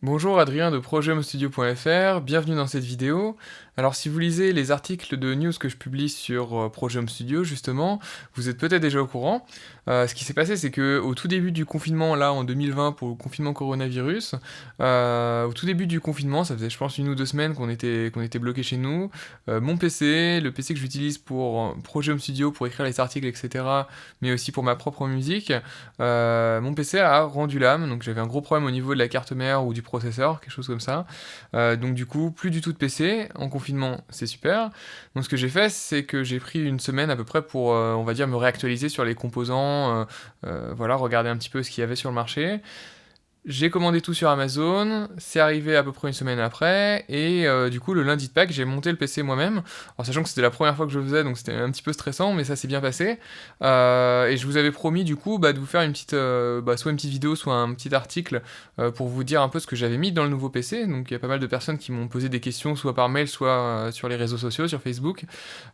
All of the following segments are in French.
Bonjour, Adrien de ProjetHomeStudio.fr, bienvenue dans cette vidéo. Alors si vous lisez les articles de news que je publie sur Projet Home Studio justement, vous êtes peut-être déjà au courant. Ce qui s'est passé, c'est que au tout début du confinement, là en 2020 pour le confinement coronavirus, au tout début du confinement, ça faisait je pense 1 ou 2 semaines qu'on était bloqué chez nous, mon PC, le PC que j'utilise pour Projet Home Studio pour écrire les articles, etc., mais aussi pour ma propre musique, mon PC a rendu l'âme, donc j'avais un gros problème au niveau de la carte mère ou du processeur, quelque chose comme ça. Donc du coup, plus du tout de PC, en confinement, c'est super. Donc ce que j'ai fait, c'est que j'ai pris 1 semaine à peu près pour, on va dire, me réactualiser sur les composants, voilà, regarder un petit peu ce qu'il y avait sur le marché. J'ai commandé tout sur Amazon, c'est arrivé à peu près 1 semaine après, et du coup le lundi de Pâques j'ai monté le PC moi-même, en sachant que c'était la première fois que je le faisais, donc c'était un petit peu stressant, mais ça s'est bien passé. Et je vous avais promis du coup de vous faire une petite, soit une petite vidéo, soit un petit article pour vous dire un peu ce que j'avais mis dans le nouveau PC. Donc il y a pas mal de personnes qui m'ont posé des questions, soit par mail, soit sur les réseaux sociaux, sur Facebook.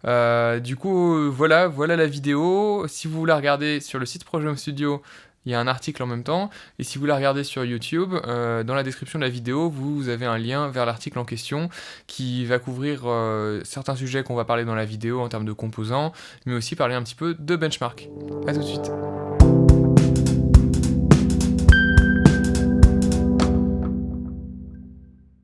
Du coup voilà la vidéo. Si vous la regardez sur le site Projet Home Studio, il y a un article en même temps, et si vous la regardez sur YouTube, dans la description de la vidéo, vous avez un lien vers l'article en question qui va couvrir certains sujets qu'on va parler dans la vidéo en termes de composants, mais aussi parler un petit peu de benchmark. A tout de suite.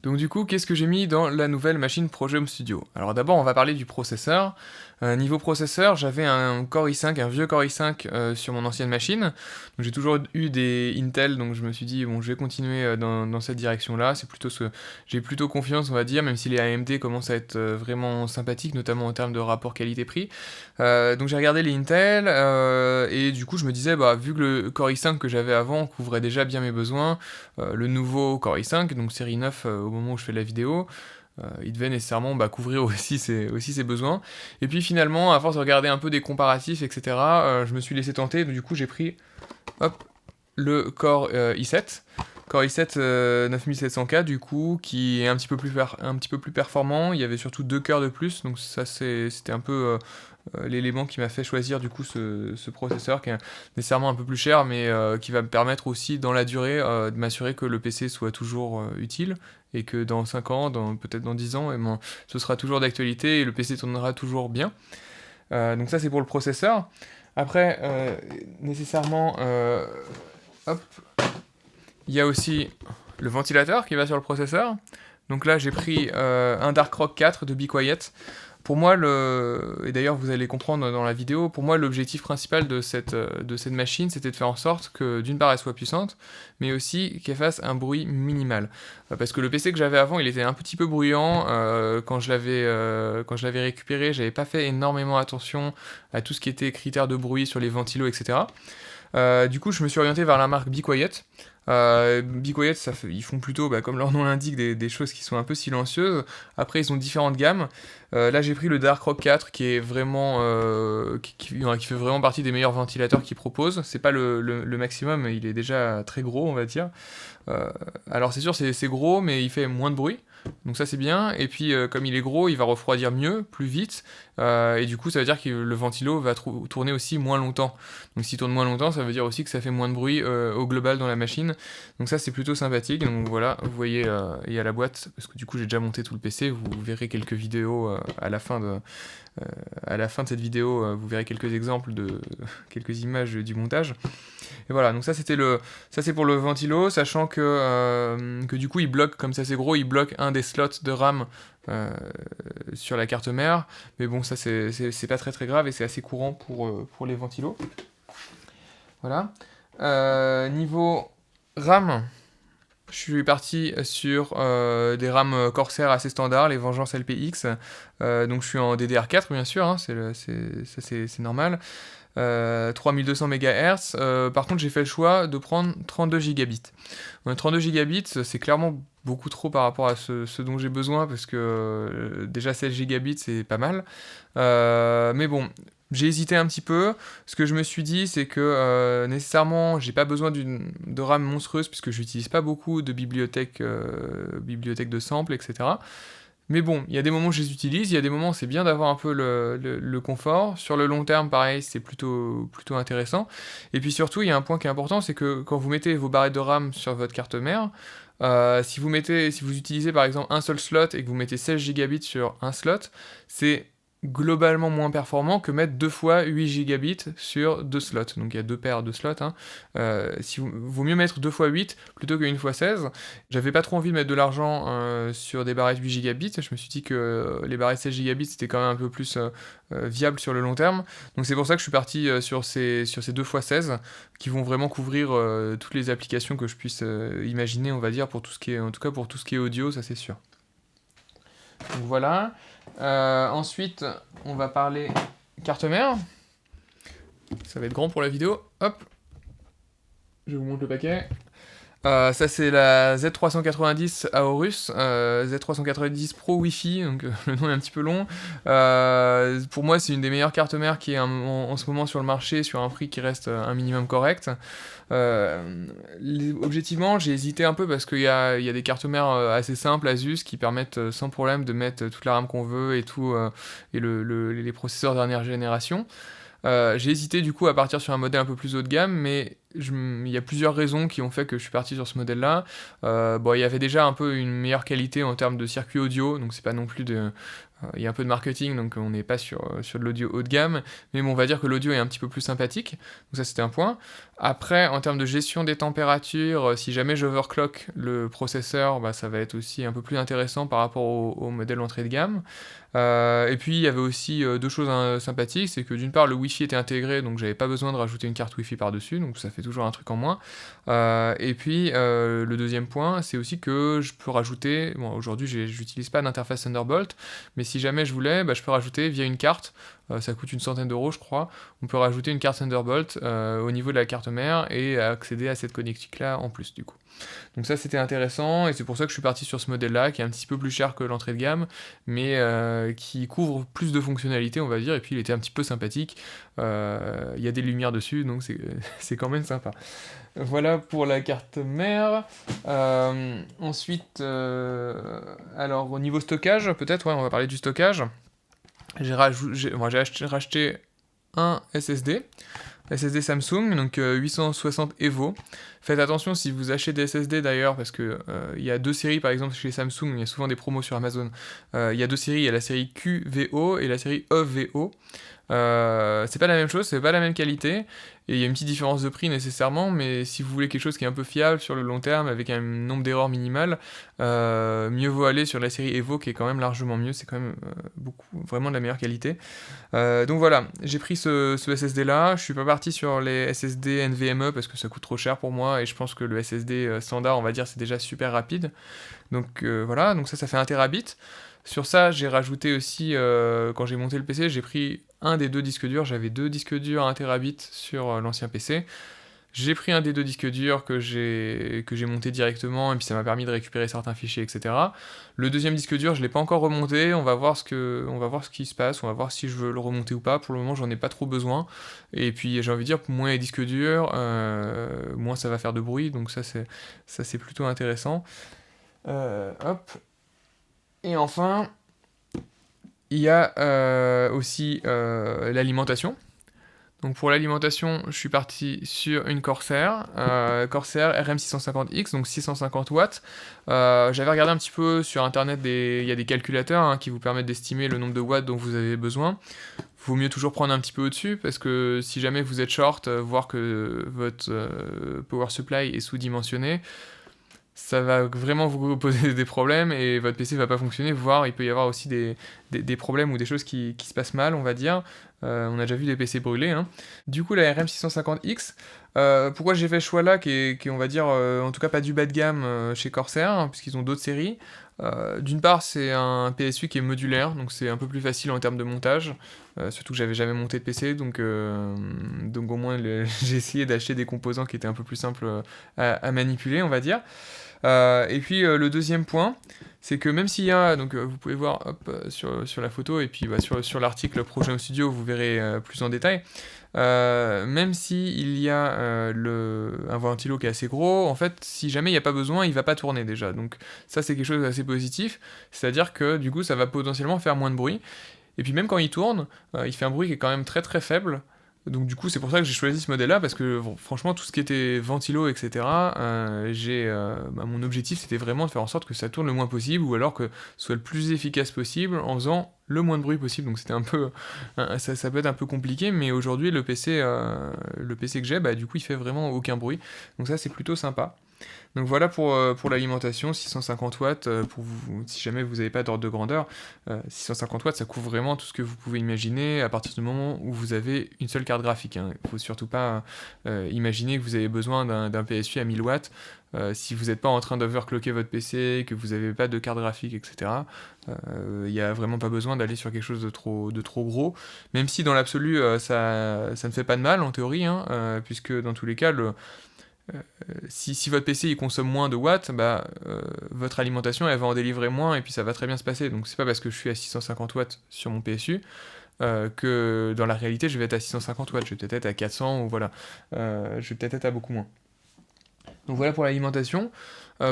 Donc du coup, qu'est-ce que j'ai mis dans la nouvelle machine Projet Home Studio? Alors d'abord, on va parler du processeur. Niveau processeur, j'avais un Core i5, un vieux Core i5 sur mon ancienne machine. Donc j'ai toujours eu des Intel, donc je me suis dit, bon, je vais continuer dans cette direction-là. J'ai plutôt confiance, on va dire, même si les AMD commencent à être vraiment sympathiques, notamment en termes de rapport qualité-prix. Donc j'ai regardé les Intel, et du coup je me disais, vu que le Core i5 que j'avais avant couvrait déjà bien mes besoins, le nouveau Core i5, donc série 9 au moment où je fais la vidéo, il devait nécessairement couvrir aussi ses besoins. Et puis finalement, à force de regarder un peu des comparatifs, etc., je me suis laissé tenter, donc du coup j'ai pris le Core i7. Core i7 9700K du coup, qui est un petit peu plus performant. Il y avait surtout 2 cœurs de plus, donc ça c'était un peu l'élément qui m'a fait choisir du coup ce processeur qui est nécessairement un peu plus cher, mais qui va me permettre aussi dans la durée de m'assurer que le PC soit toujours utile et que dans 5 ans, peut-être dans 10 ans, ce sera toujours d'actualité et le PC tournera toujours bien. Donc ça c'est pour le processeur. Après, nécessairement, hop, il y a aussi le ventilateur qui va sur le processeur. Donc là j'ai pris un Dark Rock 4 de Be Quiet. Pour moi, et d'ailleurs vous allez comprendre dans la vidéo, pour moi l'objectif principal de cette machine, c'était de faire en sorte que d'une part elle soit puissante, mais aussi qu'elle fasse un bruit minimal. Parce que le PC que j'avais avant, il était un petit peu bruyant. Quand je l'avais récupéré, j'avais pas fait énormément attention à tout ce qui était critères de bruit sur les ventilos, etc. Du coup, je me suis orienté vers la marque Be Quiet. Be Quiet, ils font plutôt, comme leur nom l'indique, des choses qui sont un peu silencieuses. Après, ils ont différentes gammes. Là, j'ai pris le Dark Rock 4, qui est vraiment, qui fait vraiment partie des meilleurs ventilateurs qu'ils proposent. C'est pas le maximum, mais il est déjà très gros, on va dire. Alors, c'est sûr, c'est gros, mais il fait moins de bruit. Donc ça c'est bien, et puis comme il est gros, il va refroidir mieux, plus vite, et du coup ça veut dire que le ventilo va tourner aussi moins longtemps. Donc s'il tourne moins longtemps, ça veut dire aussi que ça fait moins de bruit au global dans la machine. Donc ça c'est plutôt sympathique. Donc voilà, vous voyez, il y a la boîte, parce que du coup j'ai déjà monté tout le PC, vous verrez quelques vidéos à la fin de cette vidéo, vous verrez quelques exemples quelques images du montage. Et voilà, donc ça c'est pour le ventilo, sachant que du coup il bloque, comme ça c'est gros, il bloque un des slots de RAM sur la carte mère, mais bon ça c'est pas très très grave et c'est assez courant pour les ventilos. Voilà. Niveau RAM, je suis parti sur des RAM Corsair assez standards, les Vengeance LPX. Donc je suis en DDR4 bien sûr, hein, c'est normal. 3200 MHz. Par contre, j'ai fait le choix de prendre 32 gigabits. 32 gigabits, c'est clairement beaucoup trop par rapport à ce dont j'ai besoin, parce que déjà 16 gigabits, c'est pas mal. Mais bon, j'ai hésité un petit peu. Ce que je me suis dit, c'est que nécessairement, j'ai pas besoin de RAM monstrueuse, puisque j'utilise pas beaucoup de bibliothèques de samples, etc. Mais bon, il y a des moments où je les utilise, il y a des moments où c'est bien d'avoir un peu le confort. Sur le long terme, pareil, c'est plutôt intéressant. Et puis surtout, il y a un point qui est important, c'est que quand vous mettez vos barrettes de RAM sur votre carte mère, Si vous utilisez par exemple un seul slot et que vous mettez 16 gigabits sur un slot, c'est globalement moins performant que mettre 2 fois 8 gigabits sur 2 slots. Donc il y a 2 paires de slots. Hein. Vaut mieux mettre 2 fois 8 plutôt qu'une fois 16. J'avais pas trop envie de mettre de l'argent sur des barrettes 8 gigabits. Je me suis dit que les barrettes 16 gigabits c'était quand même un peu plus viable sur le long terme. Donc c'est pour ça que je suis parti sur ces 2 fois 16 qui vont vraiment couvrir toutes les applications que je puisse imaginer, on va dire, pour tout ce qui est, en tout cas pour tout ce qui est audio, ça c'est sûr. Donc voilà. Ensuite, on va parler carte mère. Ça va être grand pour la vidéo. Hop. Je vous montre le paquet. Ça c'est la Z390 Aorus, Z390 Pro Wi-Fi, donc le nom est un petit peu long. Pour moi c'est une des meilleures cartes mères qui est en ce moment sur le marché, sur un prix qui reste un minimum correct. Objectivement j'ai hésité un peu parce qu'il y a des cartes mères assez simples Asus qui permettent sans problème de mettre toute la RAM qu'on veut et tout, et les processeurs dernière génération. J'ai hésité du coup à partir sur un modèle un peu plus haut de gamme, mais il y a plusieurs raisons qui ont fait que je suis parti sur ce modèle-là. Il y avait déjà un peu une meilleure qualité en termes de circuit audio, donc c'est pas non plus il y a un peu de marketing, donc on n'est pas sur de l'audio haut de gamme, mais bon, on va dire que l'audio est un petit peu plus sympathique, donc ça c'était un point. Après, en termes de gestion des températures, si jamais j'overclock le processeur, ça va être aussi un peu plus intéressant par rapport au modèle entrée de gamme. Et puis il y avait aussi deux choses sympathiques, c'est que d'une part le Wi-Fi était intégré, donc j'avais pas besoin de rajouter une carte Wi-Fi par-dessus, donc ça fait toujours un truc en moins. Et puis le deuxième point, c'est aussi que je peux rajouter, bon aujourd'hui j'utilise pas d'interface Thunderbolt, mais si jamais je voulais, je peux rajouter via une carte, ça coûte une centaine d'euros je crois, on peut rajouter une carte Thunderbolt au niveau de la carte mère et accéder à cette connectique là en plus du coup. Donc ça c'était intéressant et c'est pour ça que je suis parti sur ce modèle là qui est un petit peu plus cher que l'entrée de gamme mais qui couvre plus de fonctionnalités on va dire et puis il était un petit peu sympathique, il y a des lumières dessus donc c'est quand même sympa. Voilà pour la carte mère. Ensuite, alors au niveau stockage peut-être, ouais, on va parler du stockage. J'ai racheté un SSD Samsung, donc 860 EVO. Faites attention si vous achetez des SSD d'ailleurs, parce que il y a deux séries par exemple chez Samsung, il y a souvent des promos sur Amazon. Il y a deux séries, il y a la série QVO et la série EVO. C'est pas la même chose, c'est pas la même qualité, et il y a une petite différence de prix nécessairement, mais si vous voulez quelque chose qui est un peu fiable sur le long terme, avec un nombre d'erreurs minimal, mieux vaut aller sur la série Evo qui est quand même largement mieux, c'est quand même vraiment de la meilleure qualité. Donc voilà, j'ai pris ce SSD là, je suis pas parti sur les SSD NVMe parce que ça coûte trop cher pour moi, et je pense que le SSD standard, on va dire, c'est déjà super rapide. Donc voilà, donc ça fait 1 Tbit. Sur ça, j'ai rajouté aussi, quand j'ai monté le PC, j'ai pris un des deux disques durs. J'avais deux disques durs à 1 Tbit sur l'ancien PC. J'ai pris un des deux disques durs que j'ai monté directement, et puis ça m'a permis de récupérer certains fichiers, etc. Le deuxième disque dur, je ne l'ai pas encore remonté. On va voir ce qui se passe, on va voir si je veux le remonter ou pas. Pour le moment, j'en ai pas trop besoin. Et puis, j'ai envie de dire, moins les disques durs, moins ça va faire de bruit. Donc ça, c'est plutôt intéressant. Hop. Et enfin, il y a aussi l'alimentation. Donc pour l'alimentation, je suis parti sur une Corsair RM650X, donc 650 watts. J'avais regardé un petit peu sur internet, il y a des calculateurs qui vous permettent d'estimer le nombre de watts dont vous avez besoin. Vaut mieux toujours prendre un petit peu au-dessus, parce que si jamais vous êtes short, voir que votre power supply est sous-dimensionné, ça va vraiment vous poser des problèmes et votre PC va pas fonctionner, voire il peut y avoir aussi des problèmes ou des choses qui se passent mal, on va dire. On a déjà vu des PC brûlés. Hein. Du coup, la RM650X, pourquoi j'ai fait ce choix-là, qui est, on va dire, en tout cas pas du bas de gamme chez Corsair, hein, puisqu'ils ont d'autres séries. D'une part, c'est un PSU qui est modulaire, donc c'est un peu plus facile en termes de montage, surtout que j'avais jamais monté de PC, donc au moins j'ai essayé d'acheter des composants qui étaient un peu plus simples à manipuler, on va dire. Et puis le deuxième point, c'est que même s'il y a, donc vous pouvez voir sur la photo, et puis sur l'article Projet Home Studio, vous verrez plus en détail, même s'il y a un ventilo qui est assez gros, en fait, si jamais il n'y a pas besoin, il va pas tourner déjà. Donc ça, c'est quelque chose d'assez positif, c'est-à-dire que du coup, ça va potentiellement faire moins de bruit. Et puis même quand il tourne, il fait un bruit qui est quand même très très faible. Donc du coup, c'est pour ça que j'ai choisi ce modèle-là, parce que franchement, tout ce qui était ventilo, etc., mon objectif, c'était vraiment de faire en sorte que ça tourne le moins possible, ou alors que ce soit le plus efficace possible, en faisant le moins de bruit possible. Donc c'était un peu... ça peut être un peu compliqué, mais aujourd'hui, le PC que j'ai, bah, du coup, il fait vraiment aucun bruit. Donc ça, c'est plutôt sympa. Donc voilà pour l'alimentation, 650 watts, pour vous, si jamais vous n'avez pas d'ordre de grandeur, 650 watts, ça couvre vraiment tout ce que vous pouvez imaginer à partir du moment où vous avez une seule carte graphique. Il ne faut surtout pas imaginer que vous avez besoin d'un PSU à 1000 watts. Si vous n'êtes pas en train d'overclocker votre PC, que vous n'avez pas de carte graphique, etc., il n'y a vraiment pas besoin d'aller sur quelque chose de trop gros, même si dans l'absolu, ça ne fait pas de mal en théorie, hein, puisque dans tous les cas, si votre PC il consomme moins de watts, votre alimentation elle va en délivrer moins et puis ça va très bien se passer. Donc c'est pas parce que je suis à 650 watts sur mon PSU que dans la réalité je vais être à 650 watts, je vais peut-être être à 400 ou voilà. Je vais peut-être être à beaucoup moins. Donc voilà pour l'alimentation.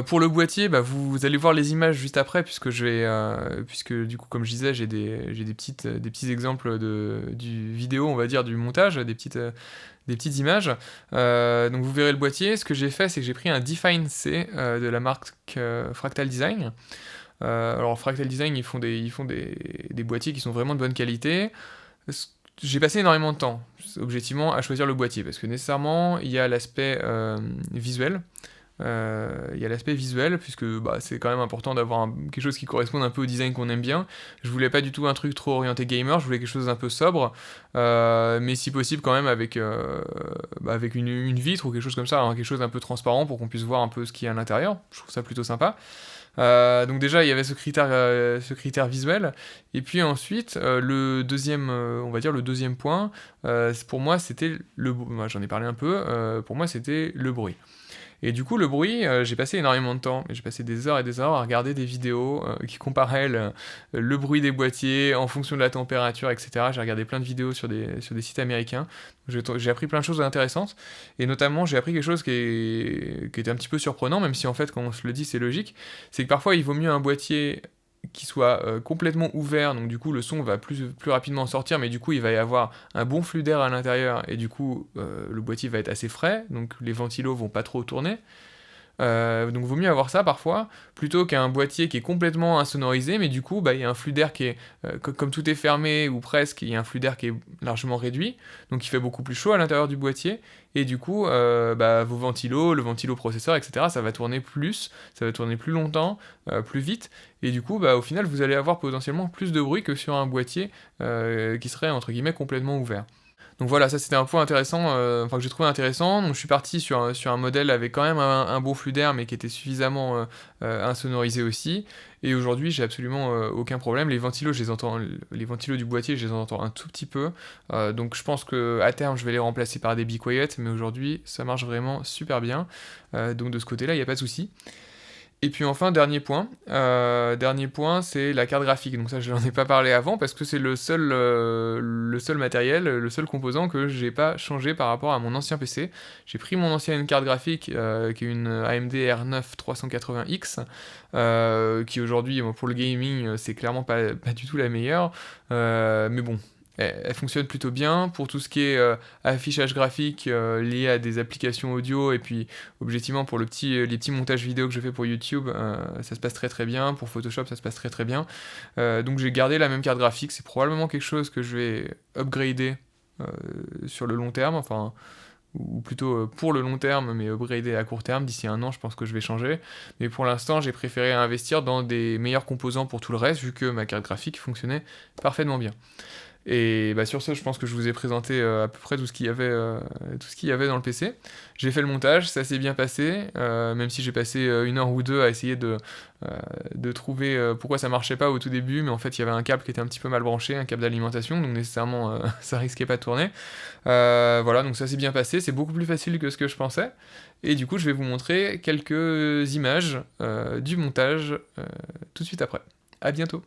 Pour le boîtier, vous allez voir les images juste après, puisque puisque du coup, comme je disais, j'ai des petits exemples du vidéo, on va dire, du montage, des petites images. Donc vous verrez le boîtier. Ce que j'ai fait, c'est que j'ai pris un Define C de la marque Fractal Design. Alors Fractal Design, ils font des boîtiers qui sont vraiment de bonne qualité. J'ai passé énormément de temps, objectivement, à choisir le boîtier, parce que nécessairement, il y a l'aspect visuel. Puisque c'est quand même important d'avoir quelque chose qui corresponde un peu au design qu'on aime bien. Je voulais pas du tout un truc trop orienté gamer, je voulais quelque chose d'un peu sobre, mais si possible quand même avec une vitre ou quelque chose comme ça, hein, quelque chose d'un peu transparent pour qu'on puisse voir un peu ce qu'il y a à l'intérieur. Je trouve ça plutôt sympa. Donc déjà il y avait ce critère visuel, et puis ensuite le deuxième point, pour moi c'était moi j'en ai parlé un peu, pour moi c'était le bruit. Et du coup, le bruit, j'ai passé énormément de temps, j'ai passé des heures et des heures à regarder des vidéos qui comparaient le bruit des boîtiers en fonction de la température, etc. J'ai regardé plein de vidéos sur des sites américains, j'ai appris plein de choses intéressantes, et notamment j'ai appris quelque chose qui était un petit peu surprenant, même si en fait, quand on se le dit, c'est logique, c'est que parfois il vaut mieux un boîtier qui soit complètement ouvert, donc du coup le son va plus rapidement sortir, mais du coup il va y avoir un bon flux d'air à l'intérieur, et du coup le boîtier va être assez frais, donc les ventilos vont pas trop tourner. Donc vaut mieux avoir ça parfois, plutôt qu'un boîtier qui est complètement insonorisé, mais du coup il y a un flux d'air qui est, comme tout est fermé, ou presque, il y a un flux d'air qui est largement réduit, donc il fait beaucoup plus chaud à l'intérieur du boîtier, et du coup vos ventilos, le ventiloprocesseur, etc., ça va tourner plus longtemps, plus vite, et du coup au final vous allez avoir potentiellement plus de bruit que sur un boîtier qui serait entre guillemets complètement ouvert. Donc voilà, ça c'était un point intéressant, que j'ai trouvé intéressant. Donc je suis parti sur un modèle avec quand même un bon flux d'air, mais qui était suffisamment insonorisé aussi. Et aujourd'hui, j'ai absolument aucun problème. Les ventilos du boîtier, je les entends un tout petit peu. Donc je pense que à terme, je vais les remplacer par des Be Quiet, mais aujourd'hui, ça marche vraiment super bien. Donc de ce côté-là, il n'y a pas de souci. Et puis enfin, dernier point, c'est la carte graphique. Donc ça, je n'en ai pas parlé avant parce que c'est le seul matériel, le seul composant que j'ai pas changé par rapport à mon ancien PC. J'ai pris mon ancienne carte graphique, qui est une AMD R9 380X, qui aujourd'hui, pour le gaming, c'est clairement pas du tout la meilleure. Mais bon, elle fonctionne plutôt bien pour tout ce qui est affichage graphique lié à des applications audio, et puis objectivement pour les petits montages vidéo que je fais pour YouTube, ça se passe très très bien. Pour Photoshop, ça se passe très très bien. Donc j'ai gardé la même carte graphique. C'est probablement quelque chose que je vais upgrader sur le long terme, ou plutôt pour le long terme, mais upgrader à court terme. D'ici 1 an, je pense que je vais changer. Mais pour l'instant, j'ai préféré investir dans des meilleurs composants pour tout le reste, vu que ma carte graphique fonctionnait parfaitement bien. Et sur ce, je pense que je vous ai présenté à peu près tout ce qu'il y avait dans le PC. J'ai fait le montage, ça s'est bien passé, même si j'ai passé 1 heure ou 2 à essayer de trouver pourquoi ça marchait pas au tout début, mais en fait il y avait un câble qui était un petit peu mal branché, un câble d'alimentation, donc nécessairement ça risquait pas de tourner. Voilà, donc ça s'est bien passé, c'est beaucoup plus facile que ce que je pensais. Et du coup, je vais vous montrer quelques images du montage tout de suite après. À bientôt.